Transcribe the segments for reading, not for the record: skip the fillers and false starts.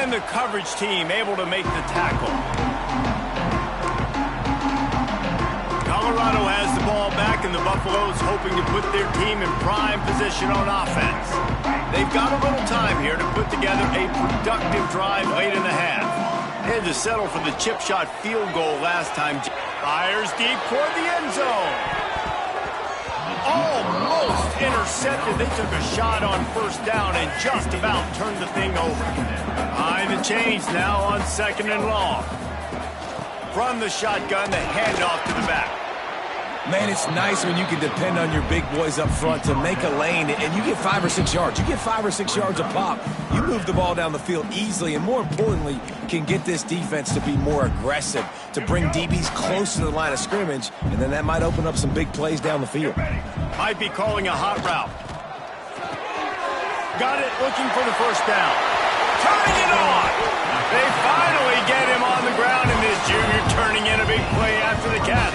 And the coverage team able to make the tackle. Colorado has the ball back, and the Buffaloes hoping to put their team in prime position on offense. They've got a little time here to put together a productive drive late in the half. Had to settle for the chip shot field goal last time. Fires deep toward the end zone. Almost intercepted. They took a shot on first down and just about turned the thing over. Behind the chains now on 2nd and long. From the shotgun, the handoff to the back. Man, it's nice when you can depend on your big boys up front to make a lane, and you get 5 or 6 yards. You get 5 or 6 yards a pop. You move the ball down the field easily, and more importantly, can get this defense to be more aggressive, to bring DBs close to the line of scrimmage, and then that might open up some big plays down the field. Might be calling a hot route. Got it, looking for the first down. Turning it on. They finally get him on the ground, and this junior turning in a big play after the catch.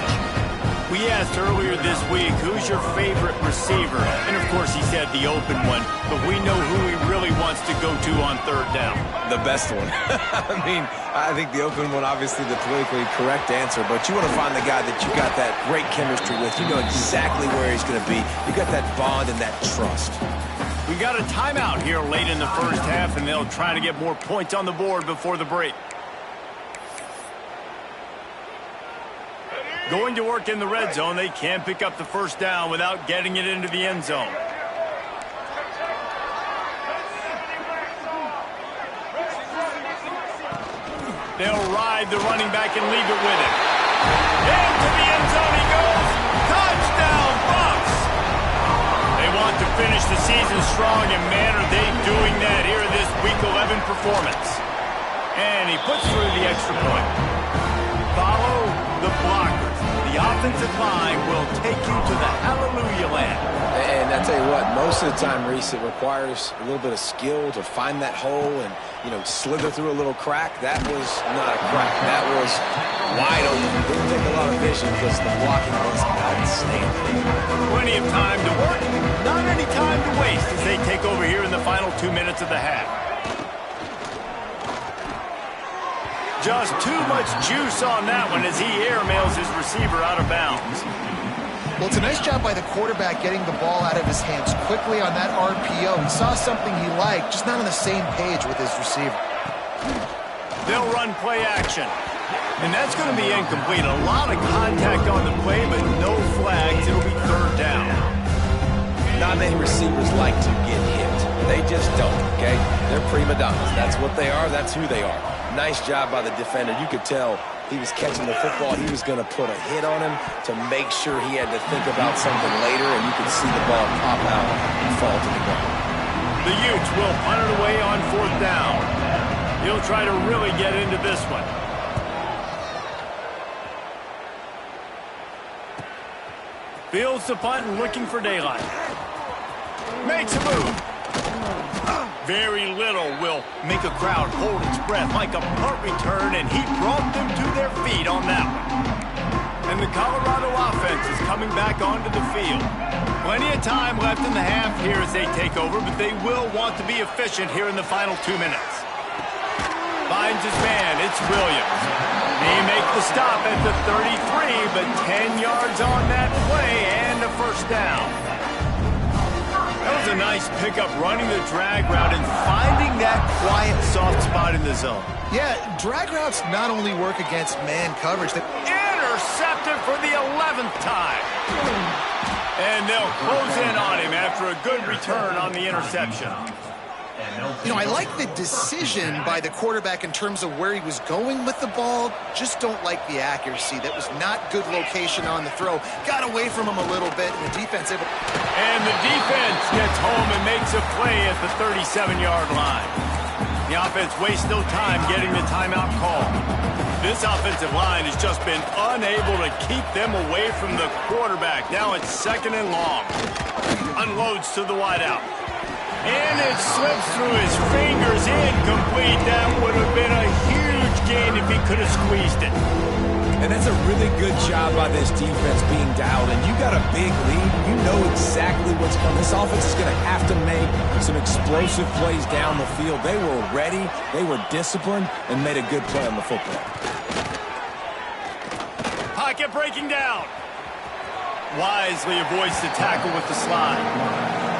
We asked earlier this week, who's your favorite receiver? And, of course, he said the open one, but we know who he really wants to go to on 3rd down. The best one. I mean, I think the open one, obviously the politically correct answer, but you want to find the guy that you got that great chemistry with. You know exactly where he's going to be. You got that bond and that trust. We got a timeout here late in the first half, and they'll try to get more points on the board before the break. Going to work in the red zone, they can't pick up the first down without getting it into the end zone. They'll ride the running back and leave it with him. Into the end zone he goes. Touchdown, Bucs! They want to finish the season strong, and man, are they doing that here in this Week 11 performance. And he puts through the extra point. Follow the blockers. The offensive line will take you to the hallelujah land. And I tell you what, most of the time, Reese, it requires a little bit of skill to find that hole and, you know, slither through a little crack. That was not a crack. That was wide open. It didn't take a lot of vision because the blocking was outstanding. Plenty of time to work, not any time to waste as they take over here in the final 2 minutes of the half. Just too much juice on that one as he airmails his receiver out of bounds. Well, it's a nice job by the quarterback getting the ball out of his hands quickly on that RPO. He saw something he liked, just not on the same page with his receiver. They'll run play action. And that's going to be incomplete. A lot of contact on the play, but no flags. It'll be 3rd down. Not many receivers like to get hit. They just don't, okay? They're prima donnas. That's what they are. That's who they are. Nice job by the defender. You could tell he was catching the football. He was going to put a hit on him to make sure he had to think about something later, and you could see the ball pop out and fall to the ground. The Utes will punt it away on 4th down. He'll try to really get into this one. Fields the punt and looking for daylight. Makes a move. Very little will make a crowd hold its breath like a punt return, and he brought them to their feet on that one. And the Colorado offense is coming back onto the field. Plenty of time left in the half here as they take over, but they will want to be efficient here in the final 2 minutes. Finds his man, it's Williams. They make the stop at the 33, but 10 yards on that play and a first down. That was a nice pickup, running the drag route and finding that quiet, soft spot in the zone. Yeah, drag routes not only work against man coverage. Intercepted for the 11th time. And they'll close in on him after a good return on the interception. You know, I like the decision by the quarterback in terms of where he was going with the ball. Just don't like the accuracy. That was not good location on the throw. Got away from him a little bit, and the defense able... And the defense gets home and makes a play at the 37-yard line. The offense wastes no time getting the timeout call. This offensive line has just been unable to keep them away from the quarterback. Now it's 2nd and long. Unloads to the wideout. And it slips through his fingers, incomplete. That would have been a huge gain if if he could have squeezed it. And that's a really good job by this defense being dialed in. You got a big lead. You know exactly what's coming. This offense is going to have to make some explosive plays down the field. They were ready, they were disciplined, and made a good play on the football. Pocket breaking down. Wisely avoids the tackle with the slide.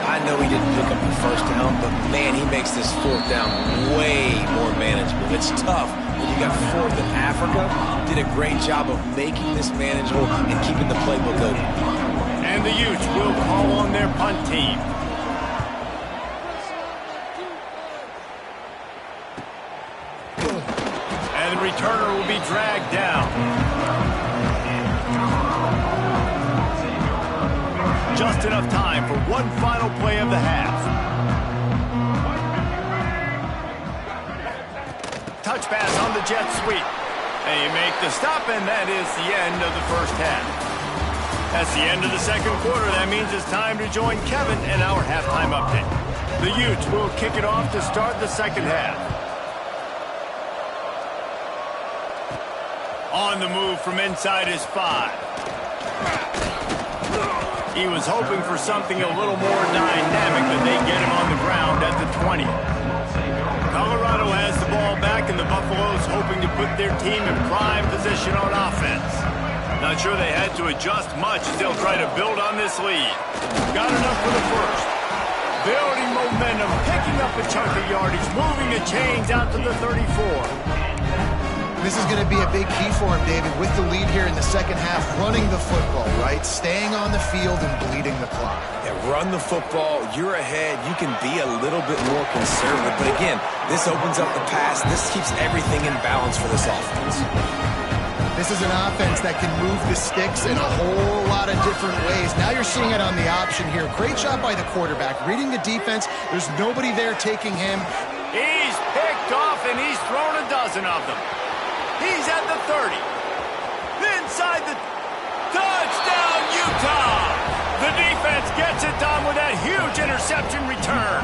I know he didn't pick up the first down, but man, he makes this fourth down way more manageable. It's tough when you got fourth in Africa. Did a great job of making this manageable and keeping the playbook open. And the Utes will call on their punt team. And the returner will be dragged down. Just enough time for one final play of the half. Touch pass on the jet sweep. They make the stop, and that is the end of the first half. That's the end of the second quarter. That means it's time to join Kevin in our halftime update. The Utes will kick it off to start the second half. On the move from inside his 5. He was hoping for something a little more dynamic, but they get him on the ground at the 20. Colorado has the ball back, and the Buffaloes hoping to put their team in prime position on offense. Not sure they had to adjust much as they'll try to build on this lead. Got enough for the first. Building momentum, picking up a chunk of yardage, moving the chains out to the 34. This is going to be a big key for him, David, with the lead here in the second half, running the football, right? Staying on the field and bleeding the clock. Yeah, run the football. You're ahead. You can be a little bit more conservative. But again, this opens up the pass. This keeps everything in balance for this offense. This is an offense that can move the sticks in a whole lot of different ways. Now you're seeing it on the option here. Great job by the quarterback. Reading the defense. There's nobody there taking him. He's picked off, and he's thrown a dozen of them. He's at the 30. Inside the touchdown, Utah. The defense gets it done with that huge interception return.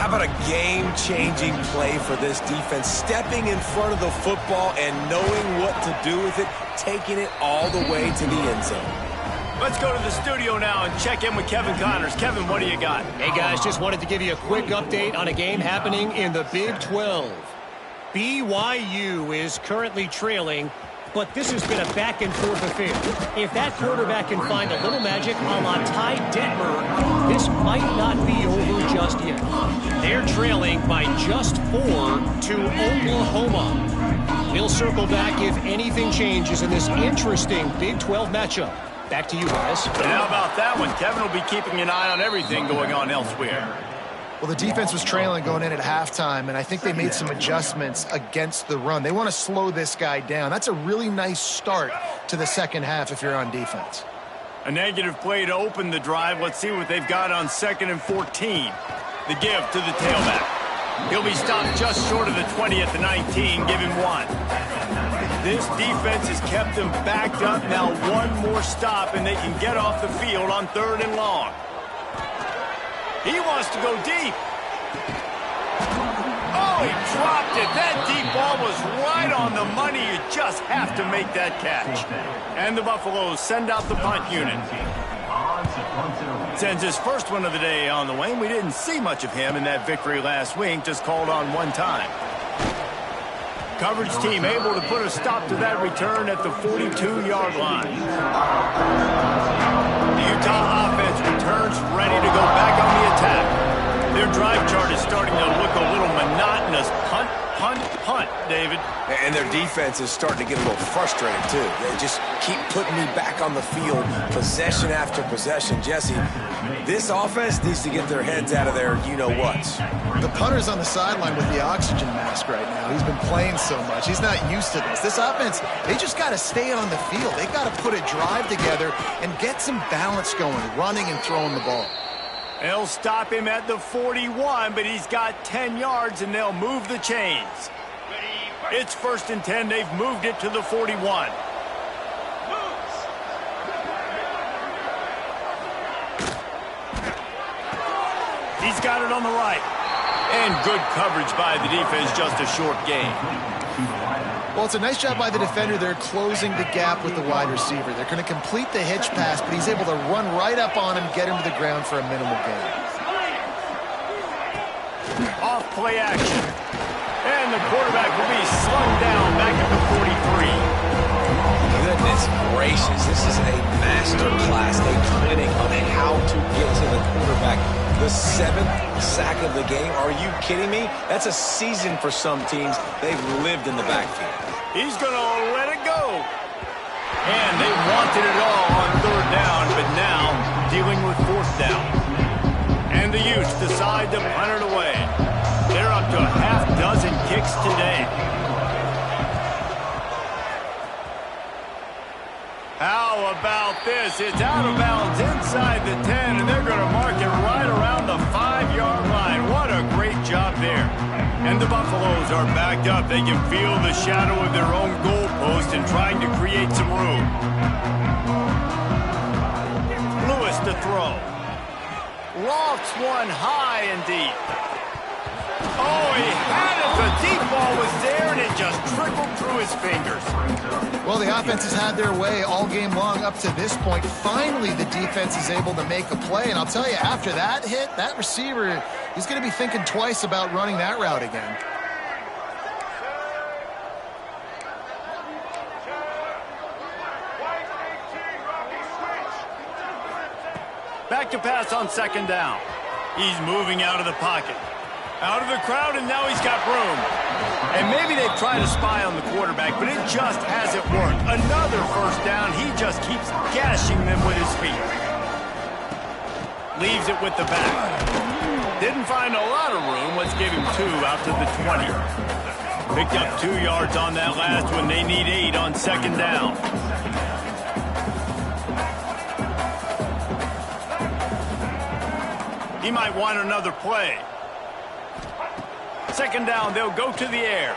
How about a game-changing play for this defense? Stepping in front of the football and knowing what to do with it, taking it all the way to the end zone. Let's go to the studio now and check in with Kevin Connors. Kevin, what do you got? Hey, guys, just wanted to give you a quick update on a game happening in the Big 12. BYU is currently trailing, but this has been a back-and-forth affair. If that quarterback can find a little magic a la Ty Detmer, this might not be over just yet. They're trailing by just 4 to Oklahoma. We'll circle back if anything changes in this interesting Big 12 matchup. Back to you guys. And how about that one? Kevin will be keeping an eye on everything going on elsewhere. Well, the defense was trailing going in at halftime, and I think they made some adjustments against the run. They want to slow this guy down. That's a really nice start to the second half if you're on defense. A negative play to open the drive. Let's see what they've got on 2nd and 14. The give to the tailback. He'll be stopped just short of the 20 at the 19. Give him 1. This defense has kept them backed up. Now one more stop, and they can get off the field on 3rd and long. He wants to go deep. Oh, he dropped it. That deep ball was right on the money. You just have to make that catch. And the Buffaloes send out the punt unit. Sends his first one of the day on the wing. We didn't see much of him in that victory last week. Just called on one time. Coverage team able to put a stop to that return at the 42-yard line. The Utah offense returns ready to go back on the attack. Their drive chart is starting to look a little monotonous. Punt, punt, punt, David. And their defense is starting to get a little frustrated, too. They just keep putting me back on the field, possession after possession. Jesse, this offense needs to get their heads out of their you-know-whats. The punter's on the sideline with the oxygen mask right now. He's been playing so much. He's not used to this. This offense, they just got to stay on the field. They got to put a drive together and get some balance going, running and throwing the ball. They'll stop him at the 41, but he's got 10 yards, and they'll move the chains. It's 1st and 10. They've moved it to the 41. He's got it on the right. And good coverage by the defense, just a short gain. Well, it's a nice job by the defender. They're closing the gap with the wide receiver. They're going to complete the hitch pass, but he's able to run right up on him, get him to the ground for a minimal gain. Off play action. And the quarterback will be slung down back at the 43. Goodness gracious, this is a master class, a clinic on how to get to the quarterback. The 7th sack of the game. Are you kidding me? That's a season for some teams. They've lived in the backfield. He's going to let it go. And they wanted it all on 3rd down, but now dealing with 4th down. And the Utes decide to punt it away. They're up to a half dozen kicks today. How about this? It's out of bounds inside the 10, and they're going to mark it right around the 5-yard line. What a great job there. And the Buffaloes are backed up. They can feel the shadow of their own goalpost and trying to create some room. Lewis to throw. Lofts one high and deep. Oh, he had it. The deep ball was there, and it just trickled through his fingers. Well, the offense has had their way all game long up to this point. Finally, the defense is able to make a play. And I'll tell you, after that hit, that receiver, he's going to be thinking twice about running that route again. Back to pass on 2nd down. He's moving out of the pocket. Out of the crowd, and now he's got room. And maybe they've tried to spy on the quarterback, but it just hasn't worked. Another 1st down. He just keeps gashing them with his feet. Leaves it with the back. Didn't find a lot of room. Let's give him 2 out to the 20. Picked up 2 yards on that last one. They need 8 on 2nd down. He might want another play. 2nd down, they'll go to the air.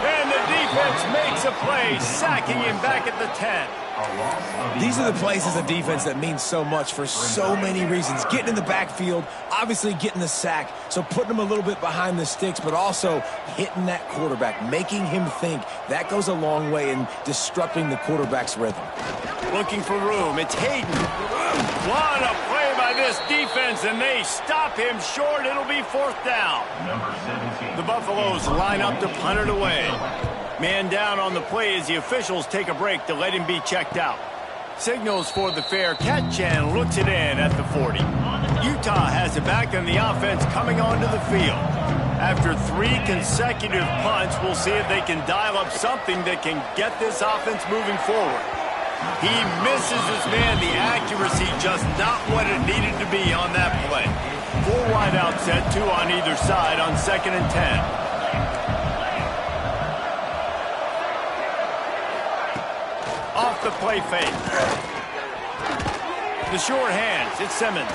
And the defense makes a play, sacking him back at the 10. These are the plays as a defense that mean so much for so many reasons. Getting in the backfield, obviously getting the sack, so putting him a little bit behind the sticks, but also hitting that quarterback, making him think. That goes a long way in disrupting the quarterback's rhythm. Looking for room, it's Hayden. What a play by this defense, and they stop him short. It'll be 4th down. The Buffaloes line up to punt it away. Man down on the play as the officials take a break to let him be checked out. Signals for the fair catch and looks it in at the 40. Utah has it back, and the offense coming onto the field. After 3 consecutive punts, we'll see if they can dial up something that can get this offense moving forward. He misses his man. The accuracy just not what it needed to be on that play. 4 wide out set, 2 on either side on 2nd and 10. Off the play fake. The short hands, it's Simmons.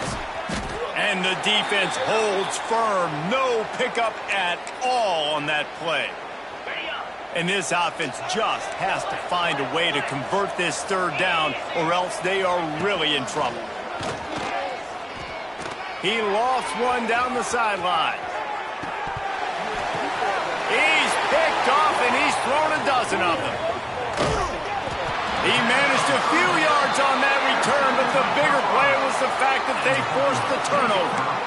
And the defense holds firm. No pickup at all on that play. And this offense just has to find a way to convert this 3rd down, or else they are really in trouble. He lofts one down the sideline. He's picked off, and he's thrown a dozen of them. He managed a few yards on that return, but the bigger play was the fact that they forced the turnover.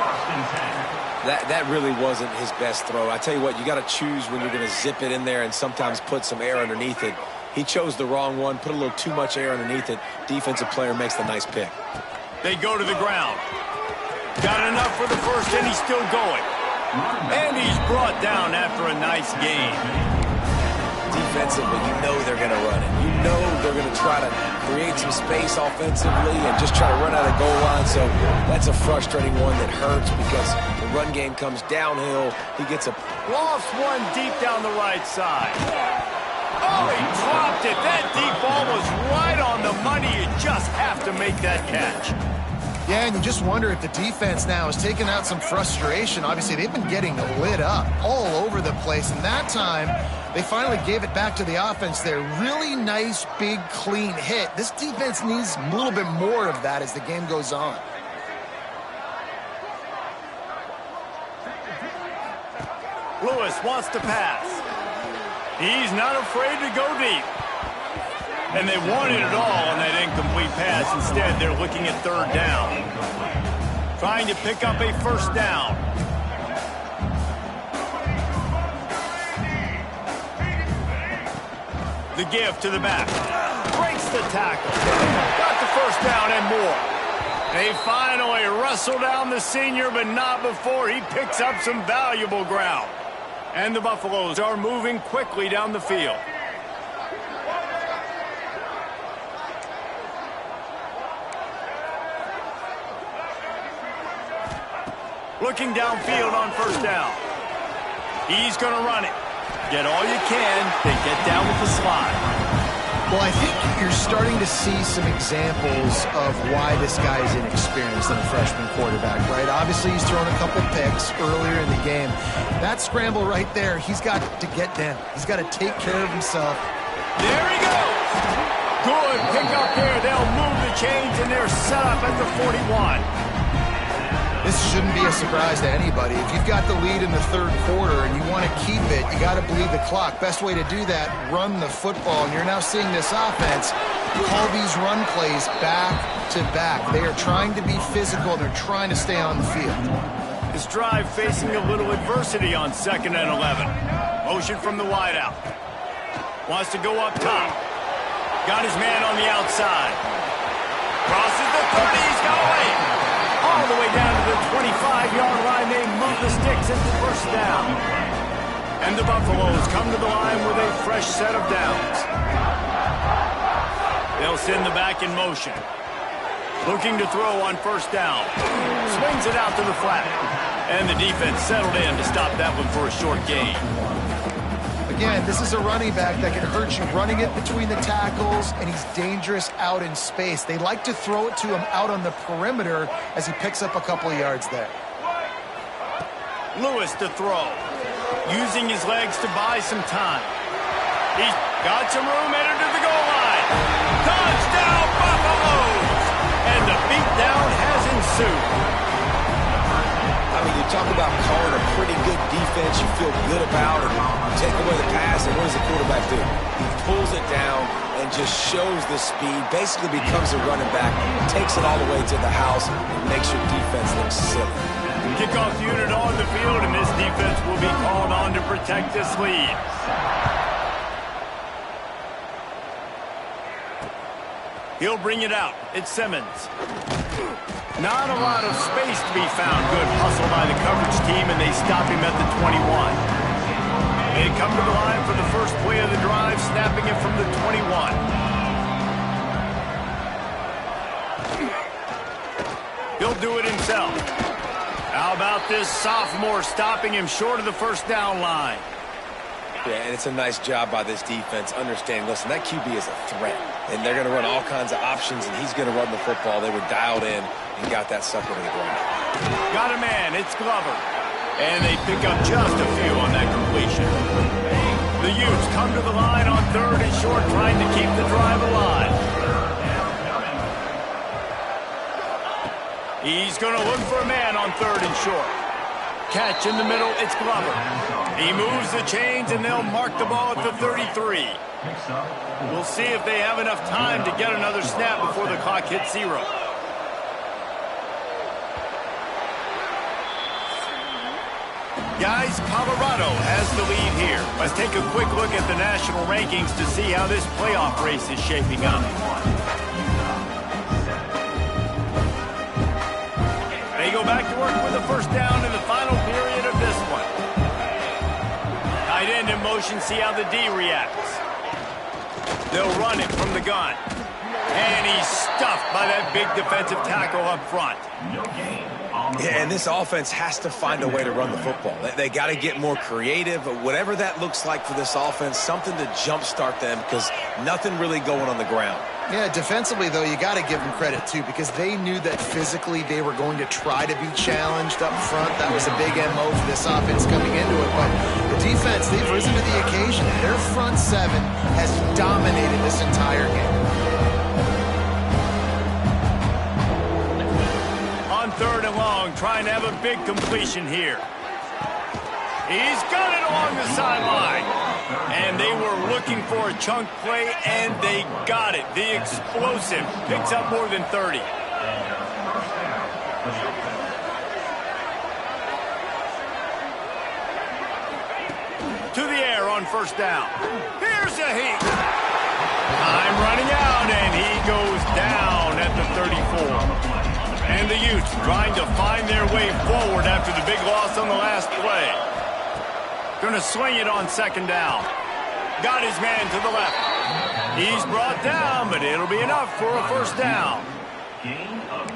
That really wasn't his best throw. I tell you what, you got to choose when you're going to zip it in there and sometimes put some air underneath it. He chose the wrong one, put a little too much air underneath it. Defensive player makes the nice pick. They go to the ground. Got enough for the 1st, and he's still going. And he's brought down after a nice gain. Defensively, you know they're going to run it. You know they're going to try to create some space offensively and just try to run out of the goal line. So that's a frustrating one that hurts because the run game comes downhill. He gets a... Lost one deep down the right side. Oh, he dropped it. That deep ball was right on the money. You just have to make that catch. Yeah, and you just wonder if the defense now is taking out some frustration. Obviously, they've been getting lit up all over the place, and that time they finally gave it back to the offense there. Really nice, big, clean hit. This defense needs a little bit more of that as the game goes on. Lewis wants to pass. He's not afraid to go deep. And they wanted it all on that incomplete pass. Instead, they're looking at third down. Trying to pick up a first down. The give to the back. Breaks the tackle. Got the first down and more. They finally wrestle down the senior, but not before he picks up some valuable ground. And the Buffaloes are moving quickly down the field. Looking downfield on first down. He's going to run it. Get all you can, then get down with the slide. Well, I think you're starting to see some examples of why this guy is inexperienced in a freshman quarterback, right? Obviously, he's thrown a couple picks earlier in the game. That scramble right there, he's got to get down. He's got to take care of himself. There he goes. Good pick up there. They'll move the chains, and they're set up at the 41. This shouldn't be a surprise to anybody. If you've got the lead in the third quarter and you want to keep it, you got to bleed the clock. Best way to do that, run the football. And you're now seeing this offense call these run plays back to back. They are trying to be physical. They're trying to stay on the field. This drive facing a little adversity on 2nd and 11. Motion from the wideout. Wants to go up top. Got his man on the outside. Crosses the 30. He's got away. All the way down to the 25-yard line. They move the sticks into first down. And the Buffaloes come to the line with a fresh set of downs. They'll send the back in motion. Looking to throw on first down. Swings it out to the flat. And the defense settled in to stop that one for a short gain. Again, this is a running back that can hurt you running it between the tackles, and he's dangerous out in space. They like to throw it to him out on the perimeter as he picks up a couple of yards there. Lewis to throw. Using his legs to buy some time. He's got some room headed to the goal line. Touchdown, Buffaloes! And the beatdown has ensued. I mean, you talk about calling a pretty good defense you feel good about, and take away the pass, and what does the quarterback do? He pulls it down and just shows the speed, basically becomes a running back, takes it all the way to the house, and makes your defense look silly. Kickoff unit on the field, and this defense will be called on to protect this lead. He'll bring it out. It's Simmons. Not a lot of space to be found. Good hustle by the coverage team, and they stop him at the 21. They come to the line for the first play of the drive, snapping it from the 21. He'll do it himself. How about this sophomore stopping him short of the first down line? Yeah, and it's a nice job by this defense understanding, listen, that QB is a threat, and they're going to run all kinds of options, and he's going to run the football. They were dialed in and got that sucker to the ground. Got a man. It's Glover. And they pick up just a few on that completion. The Utes come to the line on 3rd and short, trying to keep the drive alive. He's going to look for a man on 3rd and short. Catch in the middle, it's Glover. He moves the chains, and they'll mark the ball at the 33. We'll see if they have enough time to get another snap before the clock hits 0. Guys, Colorado has the lead here. Let's take a quick look at the national rankings to see how this playoff race is shaping up. They go back to work with a first down in the final period of this one. Tight end in motion, see how the D reacts. They'll run it from the gun. And he's stuffed by that big defensive tackle up front. Yeah, and this offense has to find a way to run the football. They got to get more creative, whatever that looks like for this offense, something to jumpstart them, because nothing really going on the ground. Yeah, defensively, though, you got to give them credit, too, because they knew that physically they were going to try to be challenged up front. That was a big MO for this offense coming into it. But the defense, they've risen to the occasion. Their front seven has dominated this entire game. On 3rd and long, trying to have a big completion here. He's got it along the sideline. And they were looking for a chunk play, and they got it. The explosive picks up more than 30. To the air on first down. Here's a heat. Time running out, and he goes down at the 34. And the Utes trying to find their way forward after the big loss on the last play. Going to swing it on second down. Got his man to the left. He's brought down, but it'll be enough for a first down.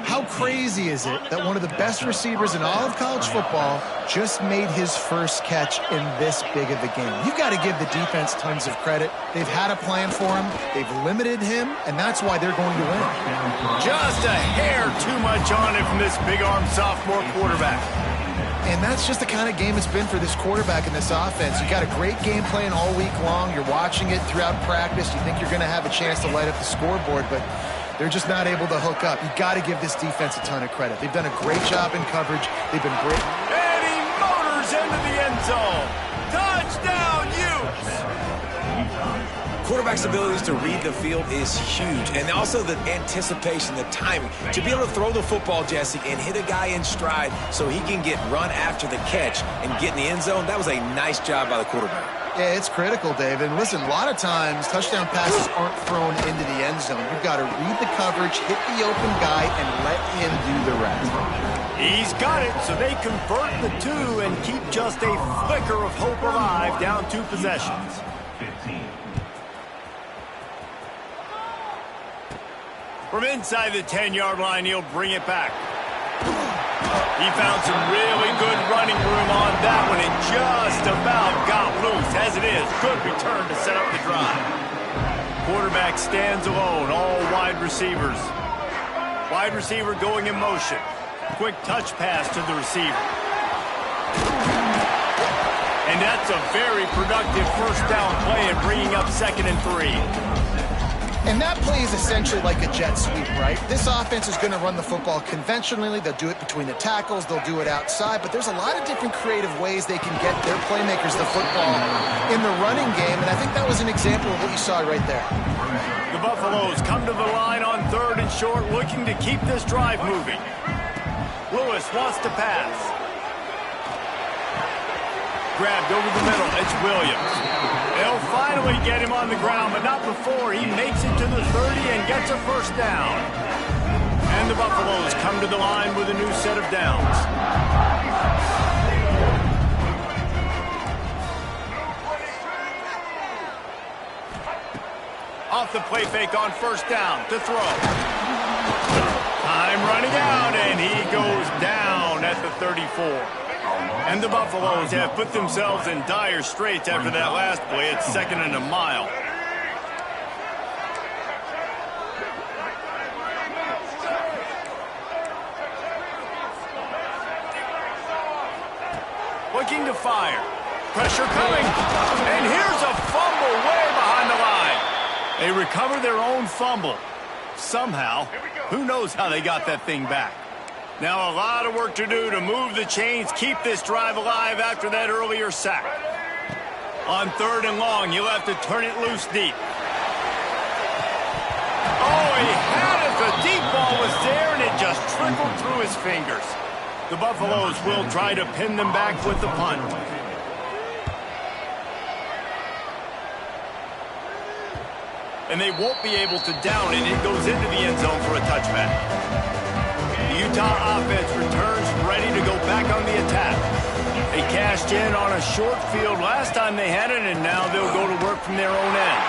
How crazy is it that one of the best receivers in all of college football just made his first catch in this big of a game? You've got to give the defense tons of credit. They've had a plan for him. They've limited him, and that's why they're going to win. Just a hair too much on it from this big-arm sophomore quarterback. And that's just the kind of game it's been for this quarterback in this offense. You got a great game plan all week long. You're watching it throughout practice. You think you're going to have a chance to light up the scoreboard, but they're just not able to hook up. You got to give this defense a ton of credit. They've done a great job in coverage. They've been great. And he motors into the end zone. Touchdown, Utes! Quarterback's abilities to read the field is huge, and also the anticipation, the timing. To be able to throw the football, Jesse, and hit a guy in stride so he can get run after the catch and get in the end zone, that was a nice job by the quarterback. Yeah, it's critical, Dave. And listen, a lot of times touchdown passes aren't thrown into the end zone. You've got to read the coverage, hit the open guy, and let him do the rest. He's got it, so they convert the two and keep just a flicker of hope alive, down 2 possessions. From inside the 10-yard line, he'll bring it back. He found some really good running room on that one and just about got loose. As it is, good return to set up the drive. Quarterback stands alone, all wide receivers. Wide receiver going in motion. Quick touch pass to the receiver. And that's a very productive first down play and bringing up 2nd and 3. And that play is essentially like a jet sweep, right? This offense is going to run the football conventionally. They'll do it between the tackles. They'll do it outside. But there's a lot of different creative ways they can get their playmakers the football in the running game. And I think that was an example of what you saw right there. The Buffaloes come to the line on 3rd and short, looking to keep this drive moving. Lewis wants to pass. Grabbed over the middle. It's Williams. They'll finally get him on the ground, but not before he makes it to the 30 and gets a first down. And the Buffaloes come to the line with a new set of downs. Off the play fake on first down to throw. Time running out, and he goes down at the 34. And the Buffaloes have put themselves in dire straits after that last play. It's 2nd and a mile. Looking to fire. Pressure coming. And here's a fumble way behind the line. They recover their own fumble. Somehow. Who knows how they got that thing back. Now a lot of work to do to move the chains, keep this drive alive after that earlier sack. On 3rd and long, you'll have to turn it loose deep. Oh, he had it. The deep ball was there, and it just trickled through his fingers. The Buffaloes will try to pin them back with the punt. And they won't be able to down it. It goes into the end zone for a touchback. The Utah offense returns ready to go back on the attack. They cashed in on a short field last time they had it, and now they'll go to work from their own end.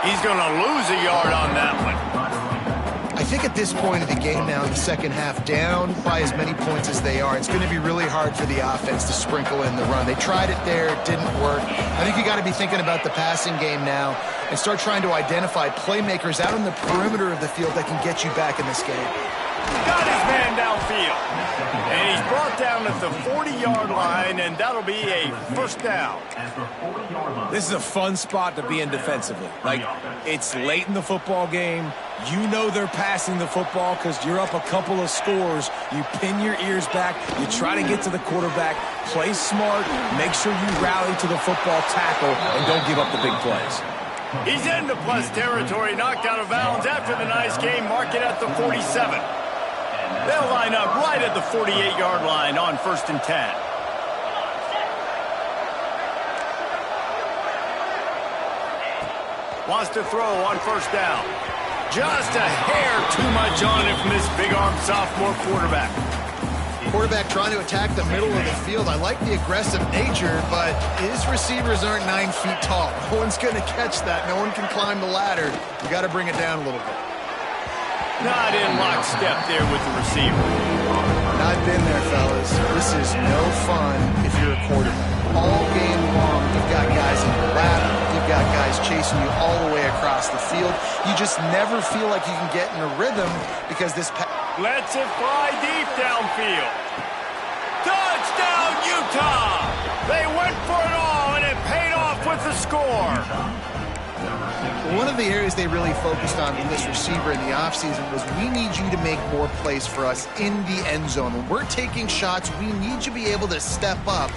He's going to lose a yard on that one. I think at this point of the game now in the second half, down by as many points as they are, it's going to be really hard for the offense to sprinkle in the run. They tried it there. It didn't work. I think you got to be thinking about the passing game now and start trying to identify playmakers out on the perimeter of the field that can get you back in this game. Got his man downfield. And he's brought down at the 40-yard line, and that'll be a first down. This is a fun spot to be in defensively. Like, it's late in the football game. You know they're passing the football because you're up a couple of scores. You pin your ears back. You try to get to the quarterback. Play smart. Make sure you rally to the football tackle and don't give up the big plays. He's into plus territory, knocked out of bounds after the nice game, mark it at the 47. They'll line up right at the 48-yard line on 1st and 10. Wants to throw on 1st down. Just a hair too much on it from this big-arm sophomore quarterback. Quarterback trying to attack the middle of the field. I like the aggressive nature, but his receivers aren't 9 feet tall. No one's going to catch that. No one can climb the ladder. You got to bring it down a little bit. Not in lockstep there with the receiver. I've been there, fellas. This is no fun if you're a quarterback. All game long, you've got guys in your lap. You've got guys chasing you all the way across the field. You just never feel like you can get in a rhythm because this... Lets it fly deep downfield. Touchdown, Utah! They went for it all, and it paid off with the score. One of the areas they really focused on with this receiver in the offseason was we need you to make more plays for us in the end zone. When we're taking shots, we need you to be able to step up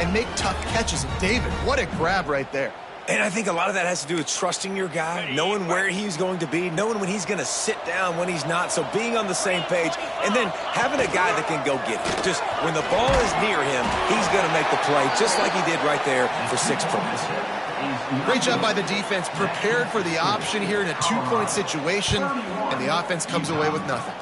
and make tough catches. And David, what a grab right there. And I think a lot of that has to do with trusting your guy, knowing where he's going to be, knowing when he's going to sit down, when he's not. So being on the same page, and then having a guy that can go get it. Just when the ball is near him, he's going to make the play, just like he did right there for 6 points. Great job by the defense, prepared for the option here in a 2-point situation, and the offense comes away with nothing.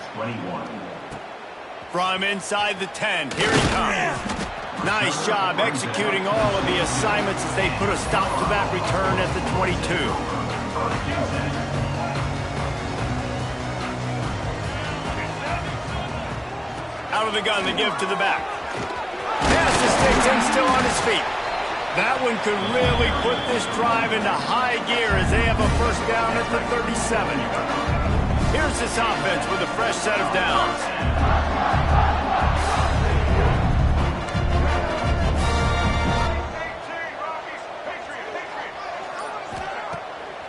From inside the 10, here he comes. Nice job executing all of the assignments as they put a stop to that return at the 22. Out of the gun, the give to the back. Pass to Stinson, still on his feet. That one could really put this drive into high gear as they have a first down at the 37. Here's this offense with a fresh set of downs.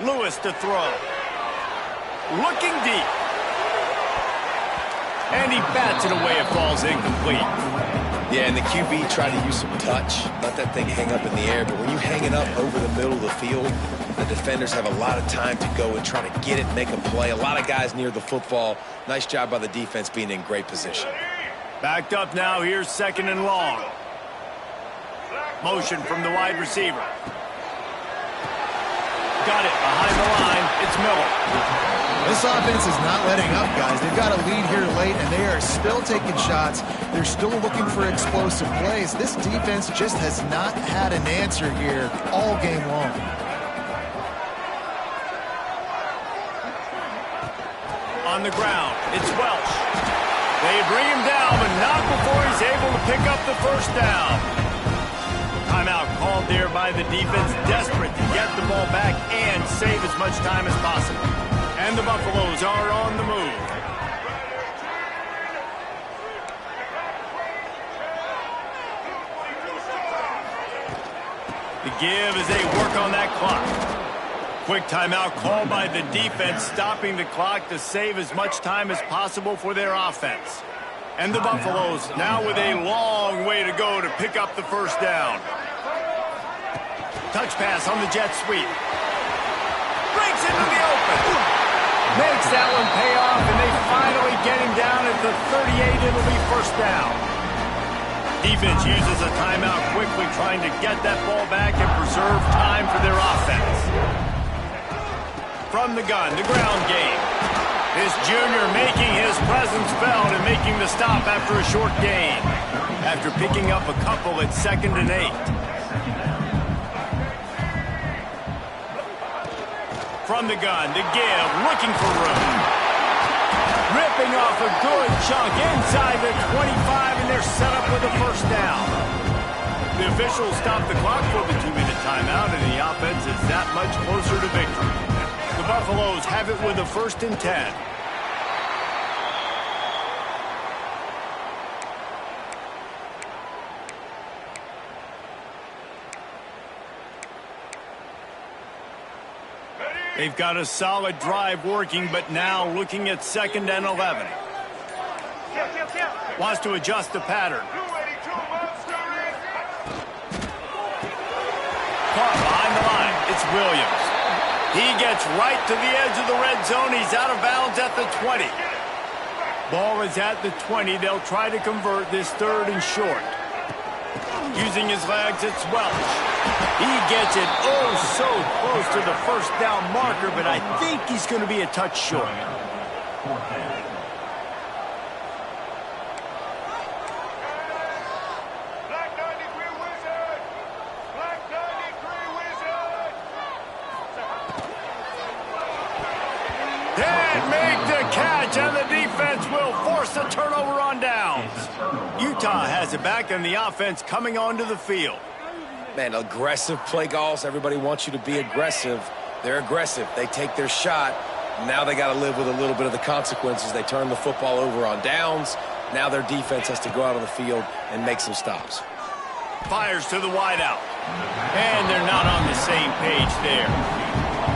Lewis to throw. Looking deep. And he bats it away. It falls incomplete. Yeah, and the QB tried to use some touch, let that thing hang up in the air. But when you hang it up over the middle of the field, the defenders have a lot of time to go and try to get it, make a play. A lot of guys near the football. Nice job by the defense being in great position. Backed up now. Here's 2nd and long. Motion from the wide receiver. Got it behind the line. It's Miller. This offense is not letting up, guys. They've got a lead here late, and they are still taking shots. They're still looking for explosive plays. This defense just has not had an answer here all game long. On the ground, it's Welch. They bring him down, but not before he's able to pick up the first down. Timeout called there by the defense, desperate to get the ball back and save as much time as possible. And the Buffaloes are on the move. The give as they work on that clock. Quick timeout called by the defense, stopping the clock to save as much time as possible for their offense. And the Buffaloes now with a long way to go to pick up the first down. Touch pass on the jet sweep. Breaks into the open. Makes that one pay off, and they finally get him down at the 38. It'll be first down. Defense uses a timeout quickly, trying to get that ball back and preserve time for their offense. From the gun, the ground game. This junior making his presence felt and making the stop after a short gain. After picking up a couple at 2nd and 8. From the gun, the give, looking for room. Ripping off a good chunk inside the 25, and they're set up with a first down. The officials stop the clock for the 2-minute timeout, and the offense is that much closer to victory. The Buffaloes have it with a 1st and 10. They've got a solid drive working, but now looking at 2nd and 11. Wants to adjust the pattern. Caught behind the line. It's Williams. He gets right to the edge of the red zone. He's out of bounds at the 20. Ball is at the 20. They'll try to convert this 3rd and short. Using his legs, it's Welch. He gets it so close to the 1st down marker, but I think he's going to be a touch short. And make the catch, and the defense will force a turnover on downs. Utah has it back, and the offense coming onto the field. Man, aggressive play calls. Everybody wants you to be aggressive. They're aggressive. They take their shot. Now they got to live with a little bit of the consequences. They turn the football over on downs. Now their defense has to go out on the field and make some stops. Fires to the wideout. And they're not on the same page there.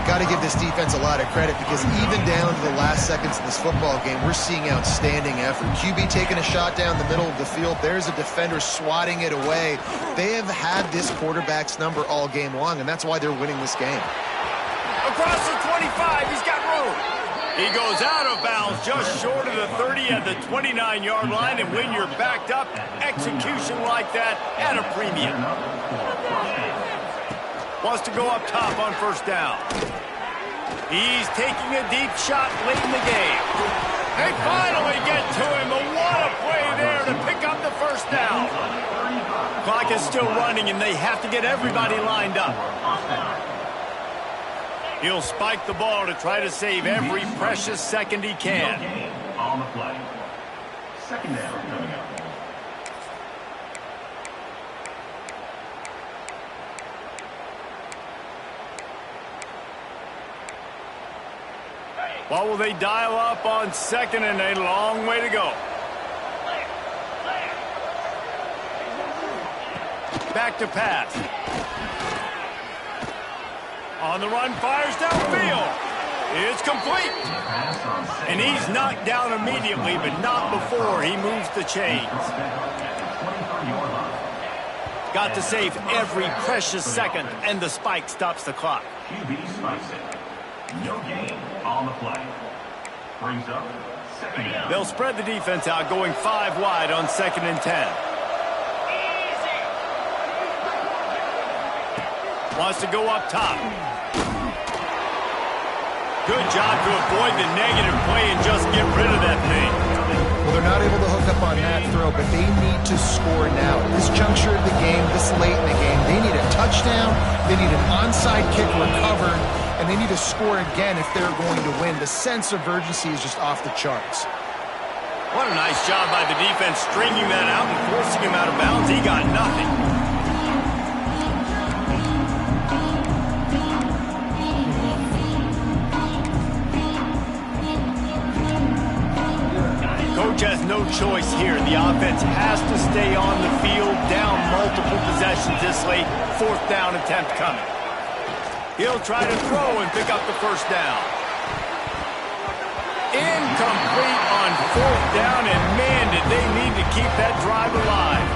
Got to give this defense a lot of credit because even down to the last seconds of this football game, we're seeing outstanding effort. QB taking a shot down the middle of the field. There's a defender swatting it away. They have had this quarterback's number all game long, and that's why they're winning this game. Across the 25, he's got room. He goes out of bounds just short of the 30 at the 29-yard line, and when you're backed up, execution like that at a premium. Wants to go up top on 1st down. He's taking a deep shot late in the game. They finally get to him. What a play there to pick up the 1st down. Clock is still running, and they have to get everybody lined up. He'll spike the ball to try to save every precious second he can. On the play. 2nd down coming up. What will they dial up on 2nd and a long way to go? Back to pass. On the run, fires downfield. It's complete. And he's knocked down immediately, but not before he moves the chains. Got to save every precious second, and the spike stops the clock. QB spikes it. No gain on the play. Brings up 2nd down. They'll spread the defense out, going 5 wide on 2nd and 10. Wants to go up top. Good job to avoid the negative play and just get rid of that thing. Well, they're not able to hook up on that throw, but they need to score now. At this juncture of the game, this late in the game, they need a touchdown, they need an onside kick recovered, and they need to score again if they're going to win. The sense of urgency is just off the charts. What a nice job by the defense stringing that out and forcing him out of bounds. He got nothing. Coach has no choice here. The offense has to stay on the field, down multiple possessions this late. 4th down attempt coming. He'll try to throw and pick up the 1st down. Incomplete on 4th down, and man, did they need to keep that drive alive.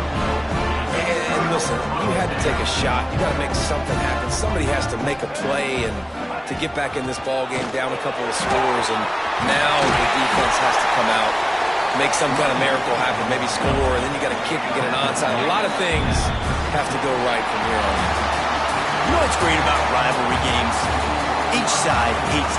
And listen, you had to take a shot. You got to make something happen. Somebody has to make a play and to get back in this ball game down a couple of scores, and now the defense has to come out, make some kind of miracle happen, maybe score, and then you got to kick and get an onside. A lot of things have to go right from here on. You know what's great about rivalry games? Each side hates